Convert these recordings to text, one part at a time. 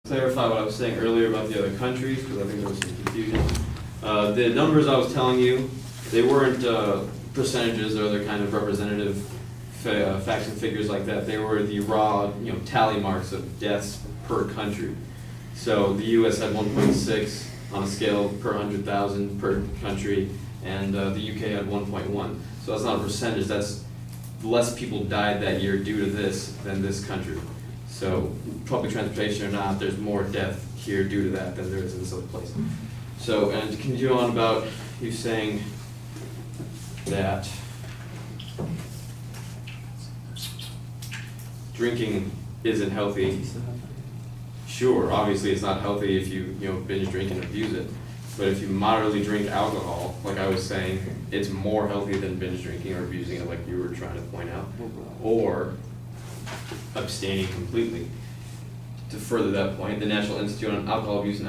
Clarify what I was saying earlier about the other countries, because I think there was some confusion. The numbers I was telling you, they weren't percentages or other kind of representative facts and figures like that. They were the raw, tally marks of deaths per country. So the U.S. had 1.6 on a scale per 100,000 per country, and the UK had 1.1. So that's not a percentage. That's less people died that year due to this than this country. So public transportation or not, there's more death here due to that than there is in this other place. So, and to continue on about you saying that drinking isn't healthy. Sure, obviously it's not healthy if you binge drink and abuse it. But if you moderately drink alcohol, like I was saying, it's more healthy than binge drinking or abusing it, like you were trying to point out, or abstaining completely. To further that point, the National Institute of Alcohol Abuse and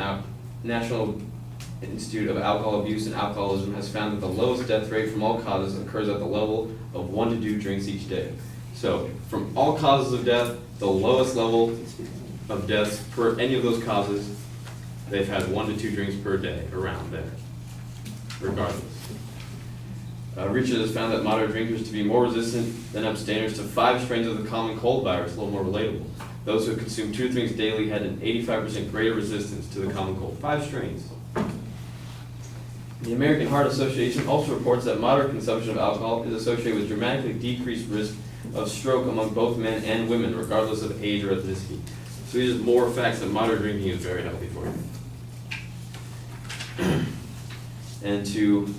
Alcoholism has found that the lowest death rate from all causes occurs at the level of 1 to 2 drinks each day. So, from all causes of death, the lowest level of deaths per any of those causes, they've had 1 to 2 drinks per day, around there, regardless. Research has found that moderate drinkers to be more resistant than abstainers to 5 strains of the common cold virus, a little more relatable. Those who consume 2 drinks daily had an 85% greater resistance to the common cold. 5 strains. The American Heart Association also reports that moderate consumption of alcohol is associated with dramatically decreased risk of stroke among both men and women, regardless of age or ethnicity. So these are more facts that moderate drinking is very healthy for you. And to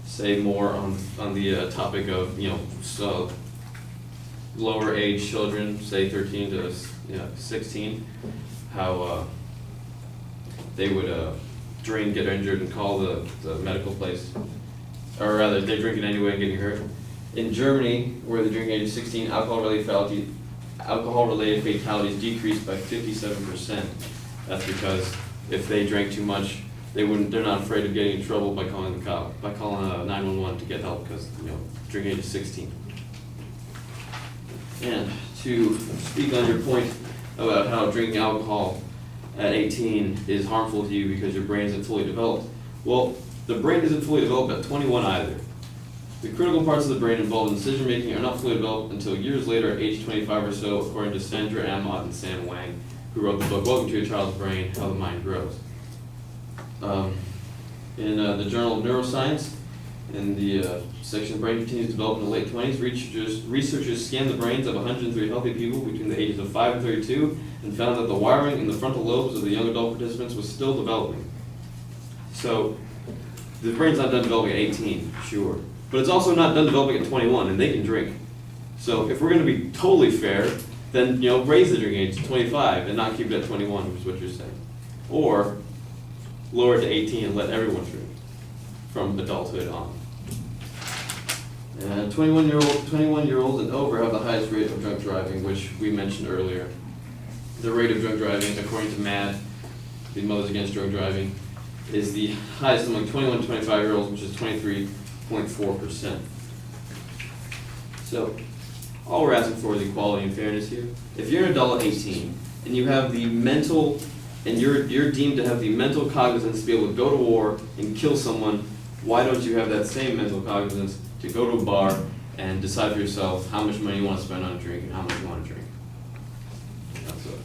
say more on the topic of so lower age children, say 13 to 16, how they would drink, get injured, and call the medical place, or rather they drink it anyway and getting hurt. In Germany, where the drinking age is 16, alcohol-related fatalities decreased by 57%. That's because if they drank too much, they're not afraid of getting in trouble by calling the cop, by calling 911 to get help, because drinking age is 16. And to speak on your point about how drinking alcohol at 18 is harmful to you because your brain isn't fully developed, well, the brain isn't fully developed at 21 either. The critical parts of the brain involved in decision making are not fully developed until years later at age 25 or so, according to Sandra Amott and Sam Wang, who wrote the book Welcome to Your Child's Brain, How the Mind Grows. In the Journal of Neuroscience, in the section Brain Continues to Develop in the late 20s, researchers scanned the brains of 103 healthy people between the ages of 5 and 32 and found that the wiring in the frontal lobes of the young adult participants was still developing. So, the brain's not done developing at 18, sure. But it's also not done developing at 21, and they can drink. So if we're going to be totally fair, then raise the drinking age to 25 and not keep it at 21, which is what you're saying. Or lower it to 18 and let everyone drink from adulthood on. 21-year-olds and over have the highest rate of drunk driving, which we mentioned earlier. The rate of drunk driving, according to MAD, the Mothers Against Drunk Driving, is the highest among 21 to 25-year-olds, which is 23.4%. So, all we're asking for is equality and fairness here. If you're an adult at 18 and you have the mental, and you're deemed to have the mental cognizance to be able to go to war and kill someone, why don't you have that same mental cognizance to go to a bar and decide for yourself how much money you want to spend on a drink and how much you want to drink? That's it.